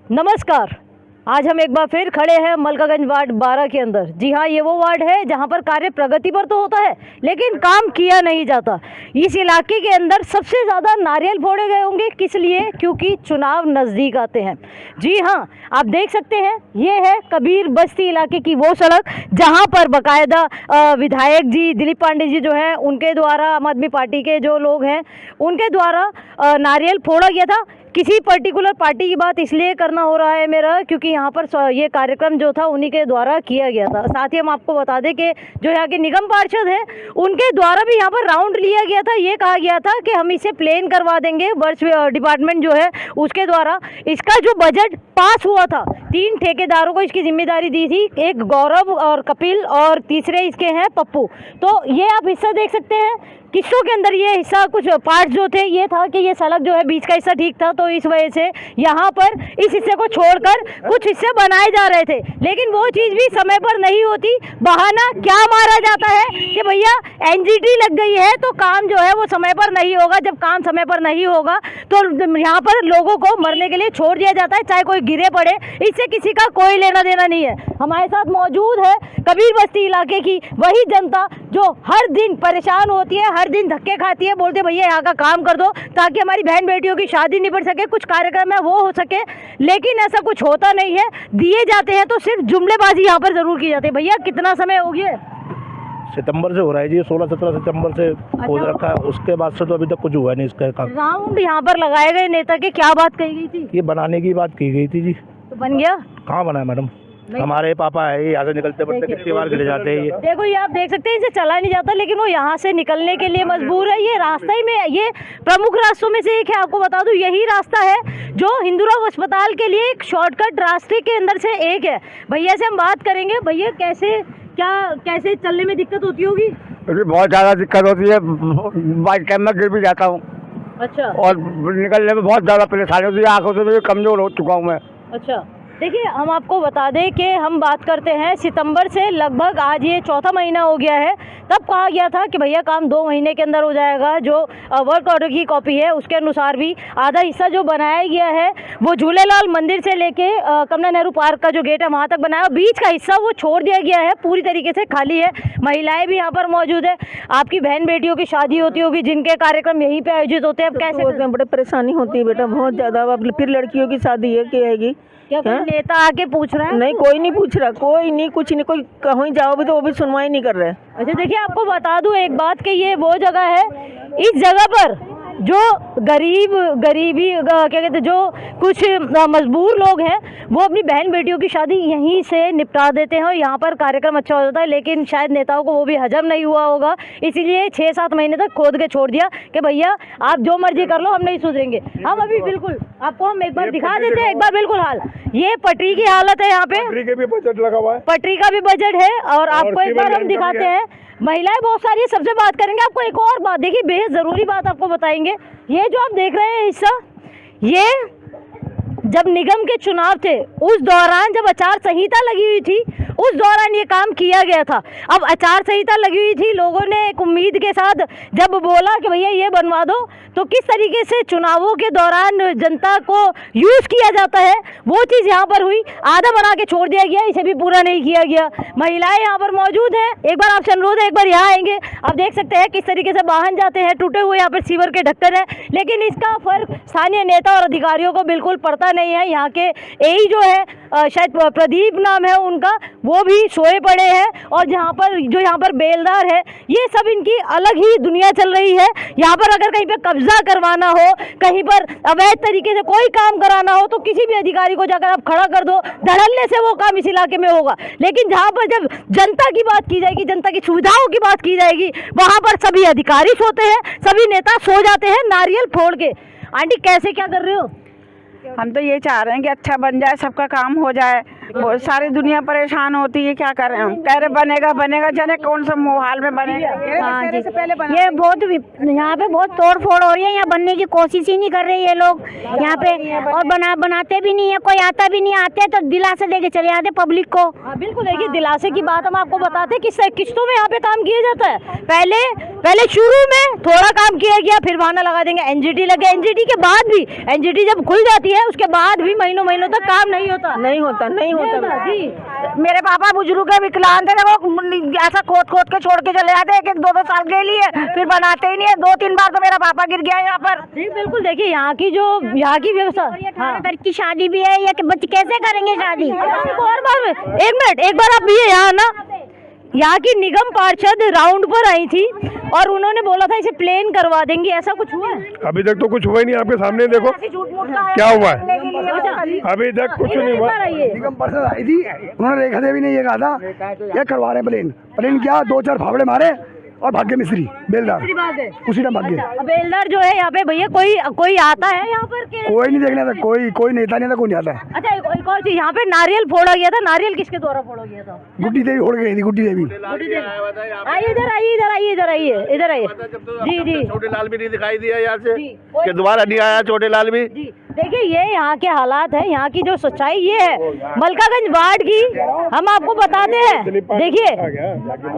नमस्कार। आज हम एक बार फिर खड़े हैं मलकागंज वार्ड 12 के अंदर। जी हाँ, ये वो वार्ड है जहाँ पर कार्य प्रगति पर तो होता है लेकिन काम किया नहीं जाता। इस इलाके के अंदर सबसे ज़्यादा नारियल फोड़े गए होंगे, किस लिए? क्योंकि चुनाव नज़दीक आते हैं। जी हाँ, आप देख सकते हैं ये है कबीर बस्ती इलाके की वो सड़क जहाँ पर बाकायदा विधायक जी दिलीप पांडे जी जो है उनके द्वारा, आम आदमी पार्टी के जो लोग हैं उनके द्वारा नारियल फोड़ा गया था। किसी पर्टिकुलर पार्टी की बात इसलिए करना हो रहा है मेरा क्योंकि यहाँ पर ये कार्यक्रम जो था उन्हीं के द्वारा किया गया था। साथ ही हम आपको बता दें कि जो यहाँ के निगम पार्षद हैं उनके द्वारा भी यहाँ पर राउंड लिया गया था। ये कहा गया था कि हम इसे प्लेन करवा देंगे। वर्ष डिपार्टमेंट जो है उसके द्वारा इसका जो बजट पास हुआ था, 3 ठेकेदारों को इसकी जिम्मेदारी दी थी, एक गौरव और कपिल और तीसरे इसके हैं पप्पू। तो ये आप हिस्सा देख सकते हैं किस्सों के अंदर। ये हिस्सा कुछ पार्ट जो थे ये था कि ये सड़क जो है बीच का हिस्सा ठीक था, तो इस वजह से यहाँ पर इस हिस्से को छोड़कर कुछ हिस्से बनाए जा रहे थे, लेकिन वो चीज़ भी समय पर नहीं होती। बहाना क्या मारा जाता है कि भैया एनजीटी लग गई है तो काम जो है वो समय पर नहीं होगा। जब काम समय पर नहीं होगा तो यहाँ पर लोगों को मरने के लिए छोड़ दिया जाता है, चाहे कोई गिरे पड़े, इससे किसी का कोई लेना देना नहीं है। हमारे साथ मौजूद है कबीर बस्ती इलाके की वही जनता जो हर दिन परेशान होती है, हर दिन धक्के खाती है, बोलते भैया यहाँ का काम कर दो ताकि हमारी बहन बेटियों की शादी निपट सके, कुछ कार्यक्रम है वो हो सके, लेकिन ऐसा कुछ होता नहीं है। दिए जाते हैं तो सिर्फ जुमलेबाजी यहाँ पर जरूर की जाती है। भैया कितना समय हो गया? सितंबर से हो रहा है जी, 16-17 सितंबर से खोज रखा है, उसके बाद से तो अभी तक कुछ हुआ नहीं इसका काम। राउंड यहाँ पर लगाए गए नेता के क्या बात कही गई थी? ये बनाने की बात की गई थी जी। तो बन गया? कहाँ बना है मैडम? हमारे पापा है, यहाँ से निकलते पड़ते कितनी बार गिर जाते हैं। ये देखो, ये आप देख सकते हैं इसे चला नहीं जाता, लेकिन वो यहाँ से निकलने के लिए मजबूर है। ये रास्ता ही में, ये प्रमुख रास्तों में से एक है। आपको बता दूं यही रास्ता है जो हिंदूराव अस्पताल के लिए एक शॉर्टकट रास्ते के अंदर से एक है। भैया से हम बात करेंगे। भैया कैसे चलने में दिक्कत होती होगी? बहुत ज़्यादा दिक्कत होती है, बाइक टाइम में गिर भी जाता हूँ। अच्छा। और निकलने में बहुत ज़्यादा परेशानी होती है, आंखों से भी कमज़ोर हो चुका हूँ मैं। अच्छा, देखिए हम आपको बता दें कि हम बात करते हैं सितंबर से, लगभग आज ये 4था महीना हो गया है। तब कहा गया था कि भैया काम 2 महीने के अंदर हो जाएगा। जो वर्क ऑर्डर की कॉपी है उसके अनुसार भी आधा हिस्सा जो बनाया गया है वो झूलेलाल मंदिर से लेके कमला नेहरू पार्क का जो गेट है वहाँ तक बनाया, बीच का हिस्सा वो छोड़ दिया गया है, पूरी तरीके से खाली है। महिलाएं भी यहाँ पर मौजूद है। आपकी बहन बेटियों की शादी होती होगी जिनके कार्यक्रम यहीं पे आयोजित होते हैं। अब कैसे होते हैं? बड़े परेशानी होती है बेटा, बहुत ज़्यादा। अब फिर लड़कियों की शादी है कि आएगी? क्या कोई नेता आके पूछ रहा है? नहीं, कोई नहीं पूछ रहा, कोई नहीं, कुछ नहीं। कोई कहीं जाओ भी तो वो भी सुनवाई नहीं कर रहे। अच्छा, देखिए आपको बता दूं एक बात कि ये वो जगह है, इस जगह पर जो गरीबी क्या कहते हैं, जो कुछ मजबूर लोग हैं वो अपनी बहन बेटियों की शादी यहीं से निपटा देते हैं और यहाँ पर कार्यक्रम अच्छा हो जाता है। लेकिन शायद नेताओं को वो भी हजम नहीं हुआ होगा, इसीलिए 6-7 महीने तक खोद के छोड़ दिया कि भैया आप जो मर्जी कर लो, हम नहीं सुधरेंगे। हम अभी बिल्कुल आपको हम एक बार दिखा देते हैं, एक बार बिल्कुल हाल। ये पटरी की हालत है, यहाँ पे पटरी के भी बजट लगा हुआ है, पटरी का भी बजट है और आपको एक बार हम दिखाते हैं। महिलाएं बहुत सारी है, सबसे बात करेंगे। आपको एक और बात देखिए, बेहद ज़रूरी बात आपको बताएंगे। ये जो आप देख रहे हैं हिस्सा, ये जब निगम के चुनाव थे उस दौरान जब आचार संहिता लगी हुई थी उस दौरान ये काम किया गया था। अब आचार संहिता लगी हुई थी, लोगों ने एक उम्मीद के साथ जब बोला कि भैया ये बनवा दो, तो किस तरीके से चुनावों के दौरान जनता को यूज़ किया जाता है वो चीज़ यहाँ पर हुई। आधा बना के छोड़ दिया गया, इसे भी पूरा नहीं किया गया। महिलाएं यहाँ पर मौजूद हैं, एक बार आपसे अनुरोध है एक बार यहाँ आएंगे। आप देख सकते हैं किस तरीके से वाहन जाते हैं, टूटे हुए यहाँ पर सीवर के ढक्कन है, लेकिन इसका फर्क स्थानीय नेता और अधिकारियों को बिल्कुल पड़ता नहीं है। यहाँ के एई जो है शायद प्रदीप नाम है उनका, वो भी सोए पड़े हैं और यहाँ पर बेलदार है, ये सब इनकी अलग ही दुनिया चल रही है। यहाँ पर अगर कहीं पे कब्जा करवाना हो, कहीं पर अवैध तरीके से कोई काम कराना हो तो किसी भी अधिकारी को जाकर आप खड़ा कर दो, धड़ल्ले से वो काम इस इलाके में होगा। लेकिन जहाँ पर जब जनता की बात की जाएगी, जनता की सुविधाओं की बात की जाएगी, वहाँ पर सभी अधिकारी सोते हैं, सभी नेता सो जाते हैं नारियल फोड़ के। आंटी कैसे क्या कर रहे हो? हम तो ये चाह रहे हैं कि अच्छा बन जाए, सबका काम हो जाए। बहुत सारी दुनिया परेशान होती है, क्या करें हम? कह रहे बनेगा जाने कौन सा हाल में बनेगा। हाँ जी, ये बहुत यहाँ पे बहुत तोड़ फोड़ हो रही है, यहाँ बनने की कोशिश ही नहीं कर रहे ये लोग यहाँ पे, और बनाते भी नहीं है, कोई आता भी नहीं, आते तो दिलासे देके चले आते पब्लिक को। बिल्कुल, देखिए दिलासे की बात हम आपको बताते हैं किस किस्तों में यहाँ पे काम किया जाता है। पहले पहले शुरू में थोड़ा काम किया गया, फिर बहाना लगा देंगे एनजीटी लगे, एनजीटी के बाद भी, एनजीटी जब खुल जाती है उसके बाद भी महीनों महीनों तक काम नहीं होता। नहीं होता जी। मेरे पापा बुजुर्ग है, विकलांग थे, वो ऐसा खोद के छोड़ के चले जाते हैं 1-2 साल के लिए, फिर बनाते ही नहीं है। 2-3 बार तो मेरा पापा गिर गया यहाँ पर। जी बिल्कुल, देखिए यहाँ की व्यवस्था। हाँ। की शादी भी है, ये बच्चे कैसे करेंगे शादी? और बार में एक मिनट, एक बार आप भी यहाँ ना, यहाँ की निगम पार्षद राउंड पर आई थी और उन्होंने बोला था इसे प्लेन करवा देंगे, ऐसा कुछ हुआ है? अभी तक तो कुछ हुआ ही नहीं, आपके सामने देखो क्या हुआ है, अभी तक कुछ नहीं हुआ। निगम पार्षद आई थी, उन्होंने रेखा देवी ने ये कहा था ये करवा रहे प्लेन क्या 2-4 फावड़े मारे और भाग्य मिस्त्री बेलदार उसी टाइम भाग गए। अच्छा, बेलदार जो है यहाँ पे भैया कोई आता है यहाँ पर के? कोई नहीं देखने आता, कोई नेता नहीं आता, कोई नहीं आता है। अच्छा, एक और चीज, यहाँ पे नारियल फोड़ा गया था, नारियल किसके द्वारा फोड़ा गया था? गुड्डी देवी फोड़ गई थी, गुड्डी देवी। आइए इधर आइए। जी छोटे लाल भी नहीं दिखाई दिया यहाँ से, जी। कि दोबारा नहीं आया छोटे लाल भी। जी, देखिए ये यहाँ के हालात है, यहाँ की जो सच्चाई ये है मलकागंज वार्ड की, हम आपको बताते हैं। देखिए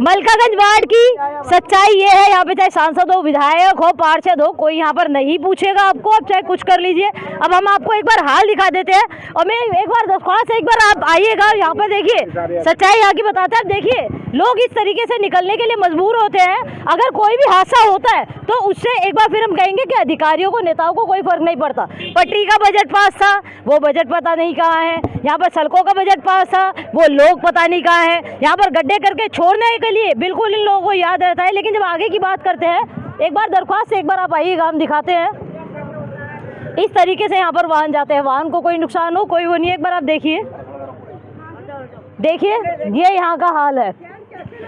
मलकागंज वार्ड की सच्चाई ये है, यहाँ पे चाहे सांसद हो, विधायक हो, पार्षद हो, कोई यहाँ पर नहीं पूछेगा आपको, आप चाहे कुछ कर लीजिए। अब हम आपको एक बार हाल दिखा देते हैं और मैं एक बार दरख्वास्त, एक बार आप आइएगा यहाँ पर, देखिए सच्चाई यहाँ की बताते हैं। अब देखिए लोग इस तरीके से निकलने के लिए मजबूर होते हैं, अगर कोई भी हादसा होता है तो उससे एक बार फिर हम कहेंगे कि अधिकारियों को, नेताओं को कोई फर्क नहीं पड़ता। पटरी का बजट पास था, वो बजट पता नहीं कहाँ है, यहाँ पर सड़कों का बजट पास था, वो लोग पता नहीं कहाँ है, यहाँ पर गड्ढे करके छोड़ने के लिए बिल्कुल इन लोगों को याद रहता है, लेकिन जब आगे की बात करते हैं, एक बार दरख्वास्त, एक बार आप आइएगा, हम दिखाते हैं। इस तरीके से यहाँ पर वाहन जाते हैं, वाहन को कोई नुकसान हो, कोई वो नहीं है। एक बार आप देखिए ये यहाँ का हाल है।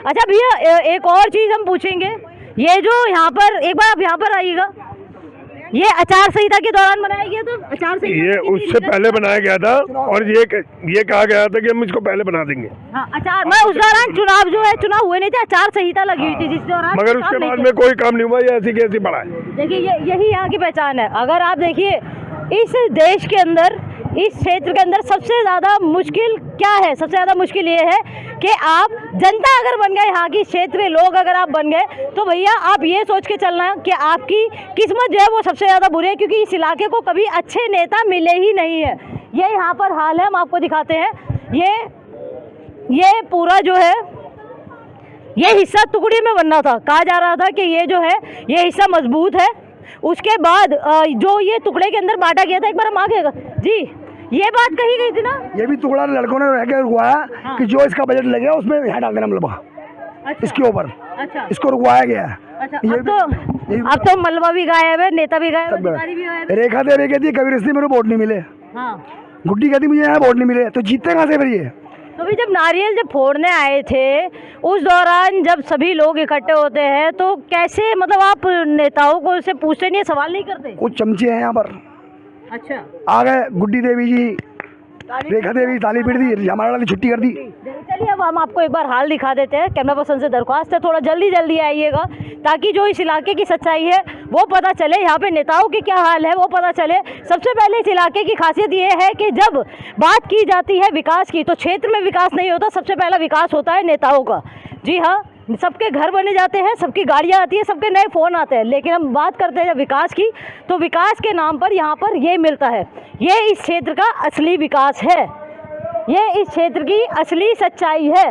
अच्छा भैया, एक और चीज़ हम पूछेंगे, ये जो यहाँ पर, एक बार आप यहाँ पर आइएगा, ये आचार संहिता के दौरान बनाया गया था? आचार संहिता ये उससे पहले बनाया गया था और ये कहा गया था कि हम इसको पहले बना देंगे। हाँ, आचार, मैं उस दौरान चुनाव हुए नहीं थे, आचार संहिता लगी हुई थी जिस दौरान, मगर उसके बाद में कोई काम नहीं हुआ, ये ऐसी कैसी पड़ा है। देखिए यही यहाँ की पहचान है। अगर आप देखिए इस देश के अंदर, इस क्षेत्र के अंदर सबसे ज़्यादा मुश्किल क्या है? सबसे ज़्यादा मुश्किल ये है कि आप जनता अगर बन गए, यहाँ की क्षेत्र के लोग अगर आप बन गए, तो भैया आप ये सोच के चलना कि आपकी किस्मत जो है वो सबसे ज़्यादा बुरी है, क्योंकि इस इलाके को कभी अच्छे नेता मिले ही नहीं है। ये यहाँ पर हाल है, हम आपको दिखाते हैं। ये पूरा जो है, ये हिस्सा टुकड़े में बनना था, कहा जा रहा था कि ये जो है ये हिस्सा मजबूत है, उसके बाद जो ये टुकड़े के अंदर बांटा गया था, एक बार हम आगे जी, ये बात कही गई थी ना, ये भी टुकड़ा लड़कों ने रह के रुकवाया कि जो इसका बजट लगे उसमें यहाँ डाल देना मलबा। अच्छा, इसके ऊपर अच्छा, इसको रुकवाया गया है। अच्छा, अब तो मलबा भी गायब है, नेता भी गायब है, अधिकारी भी गायब है। रेखा देवी कहती है कबीर सिंह मेरे वोट नहीं मिले, हाँ। गुड्डी कहती मुझे यहाँ वोट नहीं मिले, तो जीतते कहाँ से फिर ये? तो भी जब नारियल फोड़ने आए थे, उस दौरान जब सभी लोग इकट्ठे होते हैं, तो कैसे, मतलब आप नेताओं को से पूछते नहीं, सवाल नहीं करते? कुछ चमचे हैं यहाँ पर। अच्छा, आ गए गुड्डी देवी जी, रेखा देवी ताली पीट दी, हमारे वाली छुट्टी कर दी। चलिए अब हम आपको एक बार हाल दिखा देते हैं। कैमरा पर्सन से दरख्वास्त है, थोड़ा जल्दी आइएगा, ताकि जो इस इलाके की सच्चाई है वो पता चले, यहाँ पे नेताओं के क्या हाल है वो पता चले। सबसे पहले इस इलाके की खासियत ये है कि जब बात की जाती है विकास की, तो क्षेत्र में विकास नहीं होता, सबसे पहला विकास होता है नेताओं का। जी हाँ, सबके घर बने जाते हैं, सबकी गाड़ियाँ आती हैं, सबके नए फ़ोन आते हैं, लेकिन हम बात करते हैं जब विकास की, तो विकास के नाम पर यहाँ पर ये मिलता है। ये इस क्षेत्र का असली विकास है, ये इस क्षेत्र की असली सच्चाई है।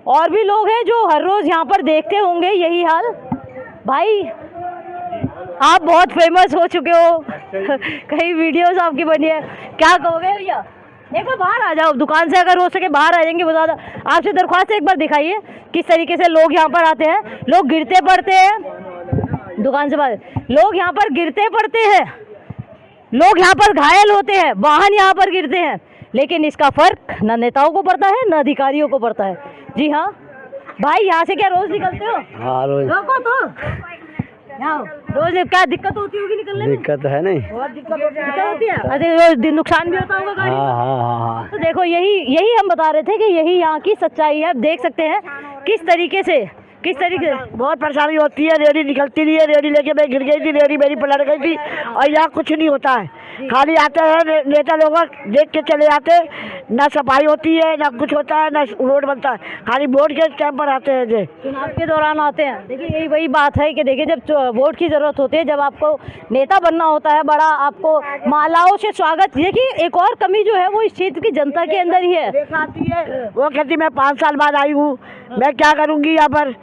और भी लोग हैं जो हर रोज़ यहाँ पर देखते होंगे यही हाल। भाई आप बहुत फेमस हो चुके हो, कई वीडियोस आपकी बनी है, क्या कहोगे भैया? एक बार बाहर आ जाओ, दुकान से अगर हो सके बाहर आ जाएंगे, बता दो। आपसे दरख्वास्त एक बार दिखाइए किस तरीके से लोग यहाँ पर आते हैं, लोग गिरते पड़ते हैं, दुकान से बाहर लोग यहाँ पर गिरते पड़ते हैं, लोग यहाँ पर घायल होते हैं, वाहन यहाँ पर गिरते हैं, लेकिन इसका फर्क न नेताओं को पड़ता है न अधिकारियों को पड़ता है। जी हाँ भाई, यहाँ से क्या रोज निकलते हो? हाँ रोज। रोको तो, रोज क्या दिक्कत होती होगी निकलने में? दिक्कत है नहीं, बहुत दिक्कत होती है। अरे नुकसान भी होता होगा गाड़ी? हाँ। तो देखो यही हम बता रहे थे कि यही यहाँ की सच्चाई है। आप देख सकते हैं किस तरीके से बहुत परेशानी होती है, रेडी निकलती नहीं है, रेडी लेके मैं गिर गई थी, रेडी मेरी पलट गई थी और यहाँ कुछ नहीं होता है। खाली आते हैं नेता लोग देख के चले जाते, ना सफाई होती है, ना कुछ होता है, ना रोड बनता है, खाली वोट के टाइम पर आते हैं जी। चुनाव के दौरान आते हैं। देखिए यही वही बात है कि देखिए जब वोट की ज़रूरत होती है, जब आपको नेता बनना होता है, बड़ा आपको मालाओं से स्वागत। देखिए एक और कमी जो है वो इस क्षेत्र की जनता के अंदर ही है। दिखाती है वो कहती मैं 5 साल बाद आई हूँ, मैं क्या करूँगी यहाँ पर।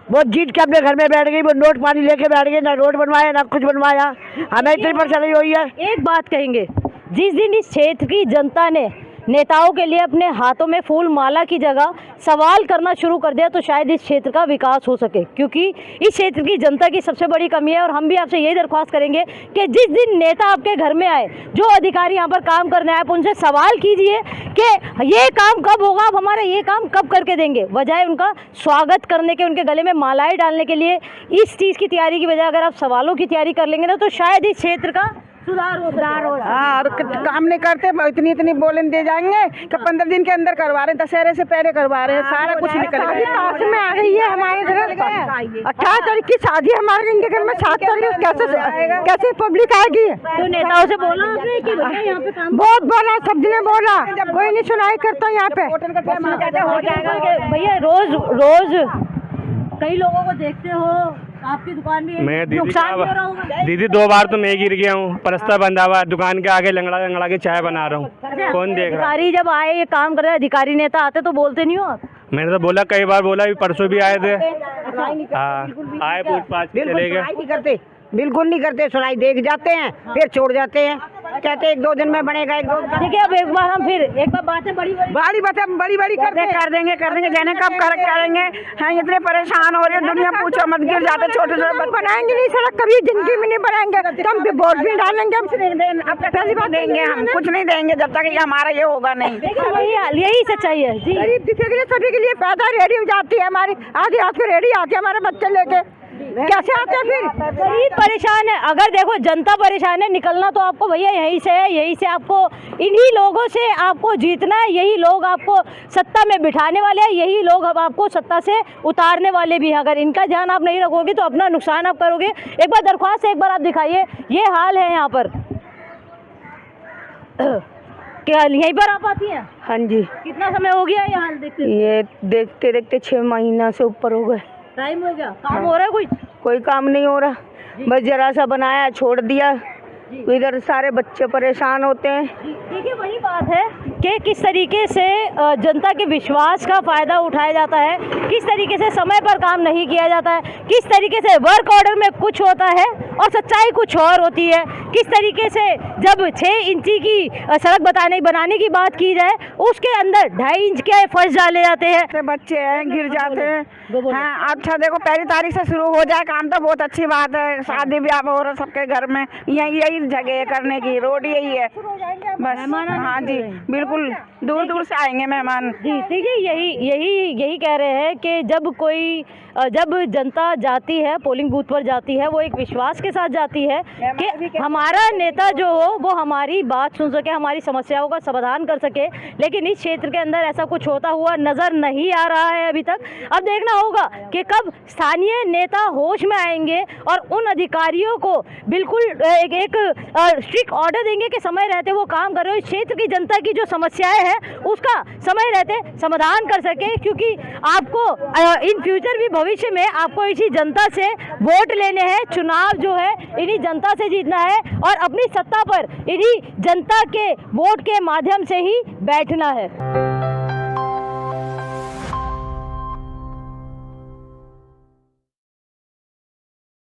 वो जीत के अपने घर में बैठ गई, वो नोट पानी लेके बैठ गई, ना रोड बनवाया ना कुछ बनवाया, हमें इतनी परेशानी हुई है। एक बात कहेंगे, जिस दिन इस क्षेत्र की जनता ने नेताओं के लिए अपने हाथों में फूल माला की जगह सवाल करना शुरू कर दिया तो शायद इस क्षेत्र का विकास हो सके, क्योंकि इस क्षेत्र की जनता की सबसे बड़ी कमी है। और हम भी आपसे यही दरख्वास्त करेंगे कि जिस दिन नेता आपके घर में आए, जो अधिकारी यहाँ पर काम करने आए, आप उनसे सवाल कीजिए कि ये काम कब होगा, आप हमारा ये काम कब करके देंगे, बजाय उनका स्वागत करने के, उनके गले में मालाएं डालने के लिए इस चीज़ की तैयारी की बजाय अगर आप सवालों की तैयारी कर लेंगे ना तो शायद इस क्षेत्र का सुधार हो। हाँ, और काम नहीं करते, इतनी बोलन दे जाएंगे कि 15 दिन के अंदर करवा रहे हैं, दशहरे से पहले करवा रहे हैं, सारा कुछ निकल गया। पास में आ रही है हमारे घर 18 तारीख की शादी हमारे इनके घर में, 7 तारीख कैसे पब्लिक आएगी। तो नेताओं से बोला आपने कि भैया यहाँ पे काम बहुत बोला, सब ने बोला, कोई नहीं सुनाई करता यहाँ पे। हो जाएगा कि भैया रोज कई लोगों को देखते हो, आपकी दुकान भी मैं नुकसान भी हो रहा होगा। दीदी 2 बार तो मैं गिर गया हूँ, परस्ता बंधा हुआ है, दुकान के आगे लंगड़ा के चाय बना रहा हूँ, कौन देख रहा है। अधिकारी जब आए ये काम कर रहे, अधिकारी नेता आते तो बोलते नहीं हो आप? मैंने तो बोला, कई बार बोला, परसों भी आए थे। हाँ, आए पूछ-पाछ के चले गए। बिल्कुल नहीं करते, सुनाई देख जाते हैं फिर छोड़ जाते हैं, कहते 1-2 दिन में बनेगा, 1-2 ठीक है। अब एक बार हम फिर एक बार बातें बड़ी बड़ी कर देंगे जाने कब करेंगे। हाँ, इतने परेशान हो रहे हैं, दुनिया पूछो मत, गिर जाते छोटे बनाएंगे नहीं सड़क, कभी जिंदगी में नहीं बनाएंगे, तो हम वोट भी डालेंगे, अब पहली बात देंगे, हम कुछ नहीं देंगे जब तक ये हमारा ये होगा नहीं। यही सच्चाई है जी। गरीब दिखे के लिए सभी के लिए पैदा रेडी हो जाती है हमारी, आधी रात को रेडी आती है हमारे बच्चे लेके, कैसे आते हैं फिर। गरीब परेशान है, अगर देखो जनता परेशान है, निकलना तो आपको भैया यहीं से है, यहीं से आपको इन्हीं लोगों से आपको जीतना है, यही लोग आपको सत्ता में बिठाने वाले हैं, यही लोग अब आपको सत्ता से उतारने वाले भी हैं। अगर इनका ध्यान आप नहीं रखोगे तो अपना नुकसान आप करोगे। एक बार दरख्वास्त है, एक बार आप दिखाइए, ये हाल है यहाँ पर। क्या यहीं पर आप आती हैं? हाँ जी, कितना समय हो गया ये हाल देखते? ये देखते देखते 6 महीना से ऊपर हो गए। टाइम हो गया, काम हो रहा है कुछ? कोई काम नहीं हो रहा, बस जरा सा बनाया छोड़ दिया, इधर सारे बच्चे परेशान होते हैं। देखिए वही बात है कि किस तरीके से जनता के विश्वास का फ़ायदा उठाया जाता है, किस तरीके से समय पर काम नहीं किया जाता है, किस तरीके से वर्क ऑर्डर में कुछ होता है और सच्चाई कुछ और होती है, किस तरीके से जब 6 इंची की सड़क बनाने की बात की जाए उसके अंदर 2.5 इंच के फर्श डाले जाते हैं। से बच्चे हैं, गिर जाते हैं। हाँ, अच्छा देखो 1 तारीख से शुरू हो जाए काम तो बहुत अच्छी बात है, शादी ब्याह हो रहा सबके घर में, यही जगह करने की, रोड यही है बस। हाँ जी, बिल्कुल दूर दूर से आएंगे मेहमान जी। ठीक है, यही कह रहे हैं कि जब जनता जाती है, पोलिंग बूथ पर जाती है, वो एक विश्वास के साथ जाती है कि हमारा नेता जो हो वो हमारी बात सुन सके, हमारी समस्याओं का समाधान कर सके। लेकिन इस क्षेत्र के अंदर ऐसा कुछ होता हुआ नज़र नहीं आ रहा है अभी तक। अब देखना होगा कि कब स्थानीय नेता होश में आएंगे और उन अधिकारियों को बिल्कुल एक स्ट्रिक्ट ऑर्डर देंगे कि समय रहते वो काम कर रहे हो, इस क्षेत्र की जनता की जो समस्याएं हैं उसका समय रहते समाधान कर सके। क्योंकि आपको इन फ्यूचर भी भविष्य में आपको इसी जनता से वोट लेने हैं, चुनाव जो है इन्हीं जनता से जीतना है और अपनी सत्ता पर इन्हीं जनता के वोट के माध्यम से ही बैठना है।